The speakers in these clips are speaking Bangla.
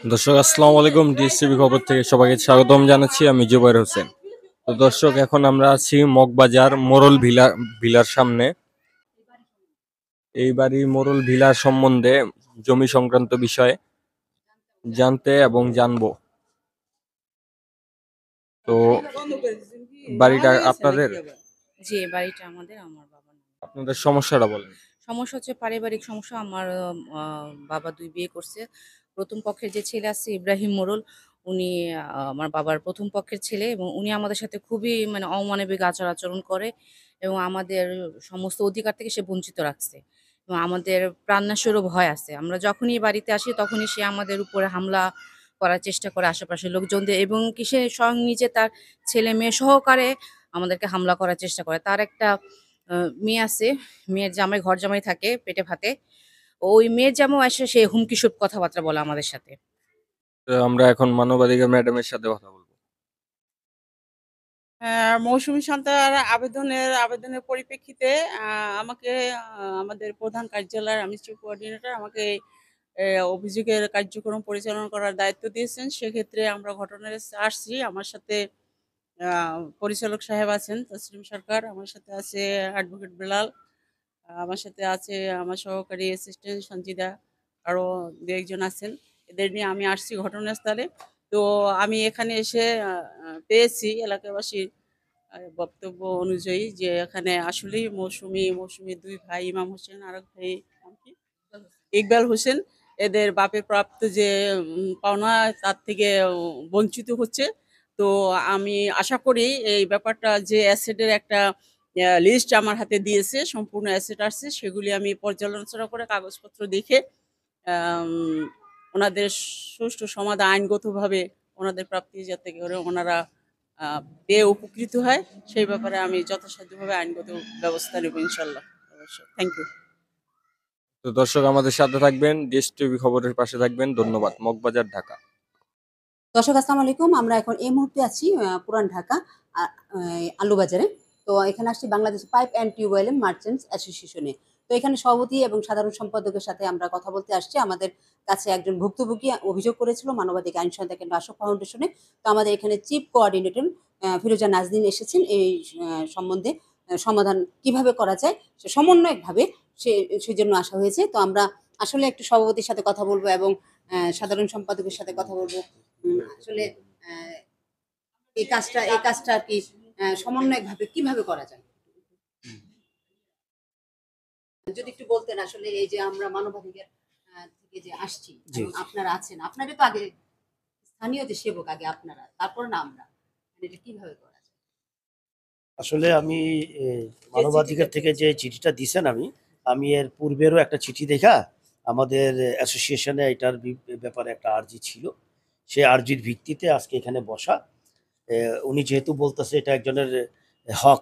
দর্শক আসসালামু আলাইকুম, ডিএসটিভি খবর থেকে সবাইকে স্বাগতম জানাচ্ছি। আমি জুবাইর হোসেন। তো দর্শক, এখন আমরা আছি মগবাজার মোরল ভিলার সামনে। এই বাড়ির মোরল ভিলার সম্বন্ধে জমি সংক্রান্ত বিষয়ে জানতে এবং জানবো। তো বাড়িটা আপনাদের? জি, এ বাড়িটা আমাদের, আমার বাবার নামে। আপনাদের সমস্যাটা বলেন। সমস্যা হচ্ছে পারিবারিক সমস্যা। আমার বাবা ২ বিয়ে করছে। ১ম পক্ষের যে ছেলে আছে ইব্রাহিম মোড়ল, উনি আমার বাবার ১ম পক্ষের ছেলে এবং উনি আমাদের সাথে খুবই মানে অমানবিক আচার-আচরণ করে এবং আমাদের সমস্ত অধিকার থেকে সে বঞ্চিত রাখছে। এবং আমাদের প্রাণনাশেরও ভয় আছে। আমরা যখনই বাড়িতে আসি তখনই সে আমাদের উপরে হামলা করার চেষ্টা করে আশেপাশের লোকজনদের, এবং কি সে স্বয়ং নিজে তার ছেলে-মেয়ে সহকারে আমাদেরকে হামলা করার চেষ্টা করে। তার একটা আ মেয়ে আছে। মেয়ের জামাই, ঘর জামাই থাকে পেটে ভাতে। ওই মেয়ের জামাইও এসে সে হুমকিস্বরূপ কথাবার্তা বলে আমাদের সাথে। তো আমরা এখন মানবাধিকার ম্যাডামের সাথে কথা বলবো। মৌসুমী সান্তার আবেদনের পরিপ্রেক্ষিতে আ আমাকে আমাদের প্রধান কার্যালয়ের চিফ কোঅর্ডিনেটর আমাকে এ অভিযোগের কার্যক্রম পরিচালনা করার দায়িত্ব দিয়েছেন। সেক্ষেত্রে আমরা ঘটনাস্থলে আসছি। আমার সাথে আ পরিচালক সাহেব আছেন তসলিম সরকার, আমার সাথে আছে অ্যাডভোকেট বেলাল, আমার সাথে আছে আমার সহকারী অ্যাসিস্ট্যান্ট সঞ্জিদা, আরো ২-১ জন আছেন। এদের নিয়ে আমি আসছি ঘটনাস্থলে। তো আমি এখানে এসে পেয়েছি এলাকাবাসীর বক্তব্য অনুযায়ী যে এখানে আসলেই মৌসুমী ২ ভাই ইমাম হোসেন, আরেক ভাই নাম কি? ইকবাল হোসেন, এদের বাপের প্রাপ্ত যে পাওনা তার থেকে বঞ্চিত হচ্ছে। তো আমি আশা করি এই ব্যাপারটা, যে অ্যাসেটের একটা লিস্ট আমার হাতে দিয়েছে, সম্পূর্ণ অ্যাসেট আসছে, সেগুলি আমি পর্যালোচনা করে কাগজপত্র দেখে আম ওনাদের সুষ্ঠু সমাধান, আইনগতভাবে ওনাদের প্রাপ্তি যাতে করে ওনারা আ পেয়ে উপকৃত হয়, সেই ব্যাপারে আমি যথাসাধ্যভাবে আইনগত ব্যবস্থা নেব ইনশাআল্লাহ। অবশ্যই। Thank you. তো দর্শক, আমাদের সাথে থাকবেন, ডিএসটিভি খবরের পাশে থাকবেন। ধন্যবাদ। মগবাজার, ঢাকা। দর্শক আসসালামু আলাইকুম। আমরা এখন এই মুহূর্তে আছি পুরান ঢাকা আ আ আলুবাজারে। তো এখানে আসছি Bangladesh pipe and tubewell merchants অ্যাসোসিয়েশনে। তো এখানে সভাপতি এবং সাধারণ সম্পাদকের সাথে আমরা কথা বলতে আসছি। আমাদের কাছে একজন ভুক্তভোগী অভিযোগ করেছিল মানবাধিকার আইন সহায়তা কেন্দ্র আশোক ফাউন্ডেশনে। তো আমাদের এখানে চিফ কোঅর্ডিনেটর ফিরোজা নাজনীন এসেছেন এই সম্বন্ধে সমাধান কিভাবে করা যায় সে সমন্বয়কভাবে সেজন্য আসা হয়েছে। তো আমরা আসলে একটু সভাপতির সাথে কথা বলব এবং সাধারণ সম্পাদকের সাথে কথা বলব। আসলে অ্যা এই কাজটা আরকি সমন্বয়কভাবে কিভাবে করা যায়? যদি একটু বলতেন আসলে এই যে আমরা মানবাধিকার থেকে যে আসছি এবং আপনারা আছেন, আপনাদের তো আগে স্থানীয় যে সেবক আগে আপনারা, তারপর না আমরা। মানে এটা কিভাবে করা যায়? আসলে আমি এ মানবাধিকার থেকে যে চিঠিটা দিছেন আমি এর পূর্বেরও একটা চিঠি দেখা আমাদের অ্যাসোসিয়েশনে এটার ব্যাপারে একটা আর্জি ছিল। সেই আর্জির ভিত্তিতে আজকে এখানে বসা। উনি যেহেতু বলতেছে এটা একজনের হক,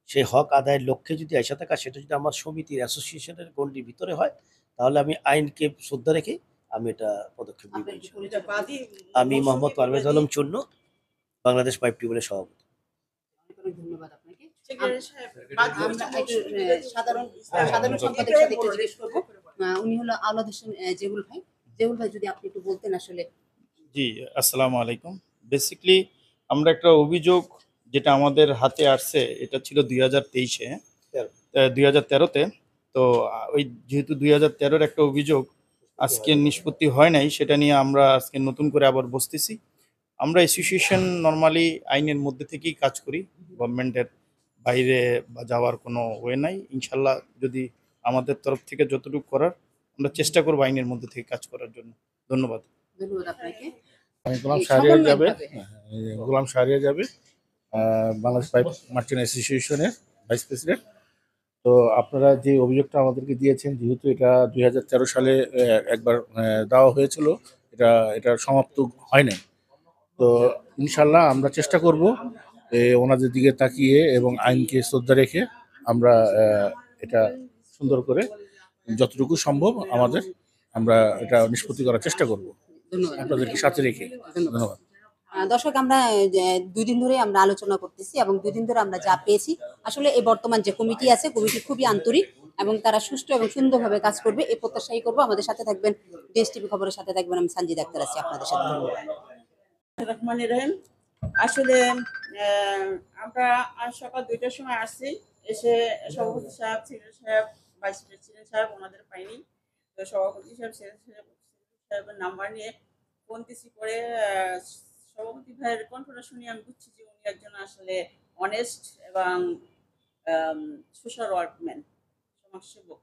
সেই হক আদায়ের লক্ষ্যে যদি আইসা থাকা, সেটা যদি আমার সমিতির অ্যাসোসিয়েশনের গণ্ডির ভিতরে হয়, তাহলে আমি আইনকে শ্রদ্ধা রেখে আমি এটা পদক্ষেপ নিব ইনশাআল্লাহ। আমি মোহাম্মদ পারভেজ আলম চূন্য, বাংলাদেশ পাইপ টিউবওয়েলের সভাপতি। অনেক, অনেক ধন্যবাদ আপনাকে। আমরা একটু সাধারণ সম্পাদকের সাথে একটু জিজ্ঞেস করব। উনি হলো আওলাদ হোসেন জেবুল ভাই। জেবুল ভাই, যদি আপনি একটু বলতেন আসলে। জি, আসসালামু আলাইকুম। বেসিক্যালি আমরা একটা অভিযোগ যেটা আমাদের হাতে আসছে, এটা ছিল ২০২৩-এ, ২০১৩-তে। তো ওই যেহেতু ২০১৩-র একটা অভিযোগ আজকে নিষ্পত্তি হয় নাই, সেটা নিয়ে আমরা আজকে নতুন করে আবার বসতেছি। আমরা অ্যাসোসিয়েশন নরমালি আইনের মধ্যে থেকেই কাজ করি। গভর্নমেন্টের বাইরে বা যাওয়ার কোনো ওয়ে নাই। ইনশাআল্লাহ যদি আমাদের তরফ থেকে যতটুকু করার, আমরা চেষ্টা করব আইনের মধ্যে থেকে কাজ করার জন্য। ধন্যবাদ। ধন্যবাদ আপনাকে। আমি গোলাম এই শাহরিয়ার যাবে সমন্বয়কভাবে, হ্যাঁ। গোলাম শাহরিয়ার যাবে বাংলাদেশ পাইপ মার্চেন্ট অ্যাসোসিয়েশনের ভাইস প্রেসিডেন্ট। তো আপনারা যে অভিযোগটা আমাদেরকে দিয়েছেন, যেহেতু এটা ২০১৩ সালে একবার দেওয়া হয়েছিল, এটা সমাপ্ত হয় নাই। তো ইনশাল্লাহ আমরা চেষ্টা করব ওনাদের দিকে তাকিয়ে এবং আইনকে শ্রদ্ধা রেখে আমরা এটা সুন্দর করে যতটুকু সম্ভব আমরা এটা নিষ্পত্তি করার চেষ্টা করব ধন্যবাদ আপনাদেরকে সাথে রেখে। ধন্যবাদ। দর্শক, আমরা ২ দিন ধরে আমরা আলোচনা করতেছি এবং ২ দিন ধরে আমরা যা পেয়েছি, আসলে এই বর্তমান যে কমিটি আছে, কমিটি খুবই আন্তরিক এবং তারা সুষ্ঠু এবং সুন্দরভাবে কাজ করবে এই প্রত্যাশাই করবো। আমাদের সাথে থাকবেন, ডিএসটিভি খবরের সাথে থাকবেন। আমি সানজিদ আক্তার আছি আপনাদের সাথে। রহমানির রহিম। আসলে আমরা আজ সকাল 2টার সময় আসছি, এসে সভাপতি সাহেব, সেক্রেটারি সাহেব, ভাইস প্রেসিডেন্ট সাহেব ওনাদের পাইনি। তো সভাপতি সাহেব, সেক্রেটারি সাহেবের নাম্বার নিয়ে ফোন দিছি, পরে সভাপতি ভাইয়ের কণ্ঠটা শুনে আমি বুঝছি যে উনি একজন আসলে অনেস্ট এবং সোশ্যাল ওয়ার্কম্যান, সমাজসেবক।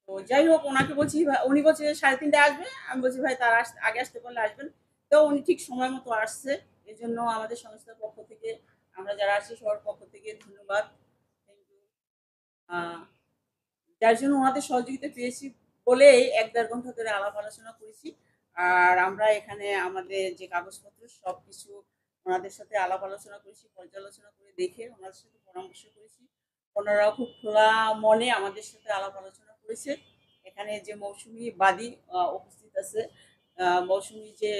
তো যাই হোক, ওনাকে বলছি, উনি বলছে 3:30টায় আসবে। আমি বলছি ভাই তার আগে আসতে পারলে আসবেন। তো উনি ঠিক সময় মতো আসছে। এই জন্য আমাদের সংস্থার পক্ষ থেকে, আমরা যারা আছি সবার পক্ষ থেকে ধন্যবাদ। Thank you. যার জন্য ওনাদের সহযোগিতা পেয়েছি বলেই 1-1.5 ঘন্টা ধরে আলাপ আলোচনা করেছি। আর আমরা এখানে আমাদের যে কাগজপত্র সব কিছু ওনাদের সাথে আলাপ আলোচনা করেছি, পর্যালোচনা করে দেখে ওনাদের সাথে পরামর্শ করেছি। ওনারাও খুব খোলা মনে আমাদের সাথে আলাপ আলোচনা করেছে। এখানে যে মৌসুমী বাদী উপস্থিত আছে, মৌসুমী যে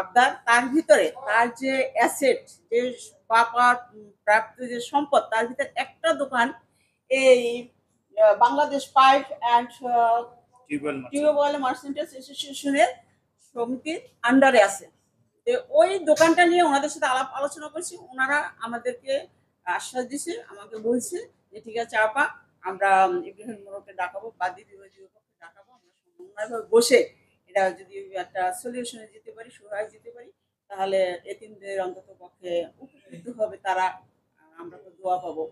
আবদার, তার ভিতরে তার যে অ্যাসেট, যে বাবার প্রাপ্ত যে সম্পদ, তার ভিতরে একটা দোকান এই বাংলাদেশ পাইপ অ্যান্ড টিউবওয়েল মার্চেন্টার্স অ্যাসোসিয়েশনের সমিতির আন্ডারে আছে। তো ওই দোকানটা নিয়ে ওনাদের সাথে আলাপ আলোচনা করছি। ওনারা আমাদেরকে আশ্বাস দিছে, আমাকে বলছে যে ঠিক আছে আপা, আমরা ইব্রাহিম মোড়কে ডাকাবো, বাদী বিভাগীয় পক্ষে ডাকাবো, আমরা সমন্বয়ভাবে বসে এটা যদি একটা সলিউশনে যেতে পারি, সুরায় যেতে পারি, তাহলে এতিমদের অন্তত পক্ষে উপকৃত হবে তারা, আমরা তো দোয়া পাবো।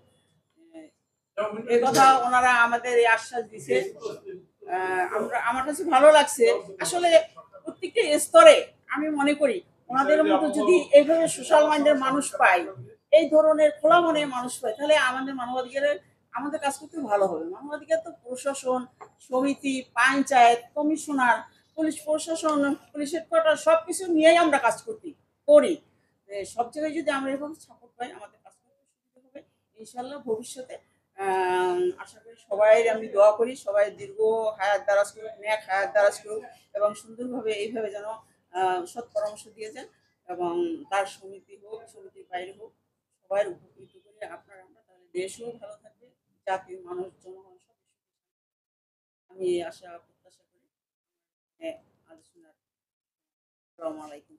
এই কথা ওনারা আমাদের এই আশ্বাস দিছে। আমার কাছে ভালো লাগছে। আসলে প্রত্যেকটা স্তরে আমি মনে করি ওনাদের মতো যদি এইভাবে সোশ্যাল মাইন্ডের মানুষ পাই, এই ধরনের খোলা মনের মানুষ পাই, তাহলে আমাদের মানবাধিকারের আমাদের কাজ করতে ভালো হবে। মানবাধিকার তো প্রশাসন, সমিতি, পঞ্চায়েত, কমিশনার, পুলিশ প্রশাসন, পুলিশ হেডকোয়ার্টার সবকিছু নিয়েই আমরা কাজ করি। সব জায়গায় যদি আমরা এভাবে সাপোর্ট পাই, আমাদের কাজ করতে সুবিধা হবে ইনশাল্লাহ। ভবিষ্যতে আশা করি সবাই, আমি দোয়া করি সবাই দীর্ঘ হায়াত দারাজ করুক, নেক হায়াত দারাজ করুক এবং সুন্দরভাবে এইভাবে যেন সৎ পরামর্শ দিয়েছেন এবং তার সমিতি হোক, সমিতির বাইরে হোক, সবাই উপকৃত করে আপনারা আমরা, তাহলে দেশও ভালো থাকবে, জাতির মানুষ, জনগণ সব। আমি আশা প্রত্যাশা করি আলোচনার। আসসালামু আলাইকুম।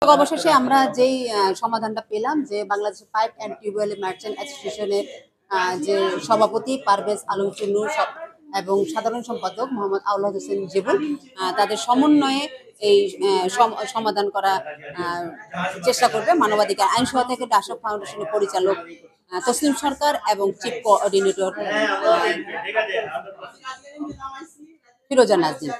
অবশেষে আমরা যেই সমাধানটা পেলাম যে Bangladesh pipe and tubewell merchant অ্যাসোসিয়েশনের যে সভাপতি পারভেজ আলম চুন্নু এবং সাধারণ সম্পাদক মোহাম্মদ আউলাদ হোসেন জীবন, তাদের সমন্বয়ে এই সমাধান করা চেষ্টা করবে মানবাধিকার আইন সহায়তা থেকে আশরাফ ফাউন্ডেশনের পরিচালক তসলিম সরকার এবং চিফ কোঅর্ডিনেটর ফিরোজা নাজনীন।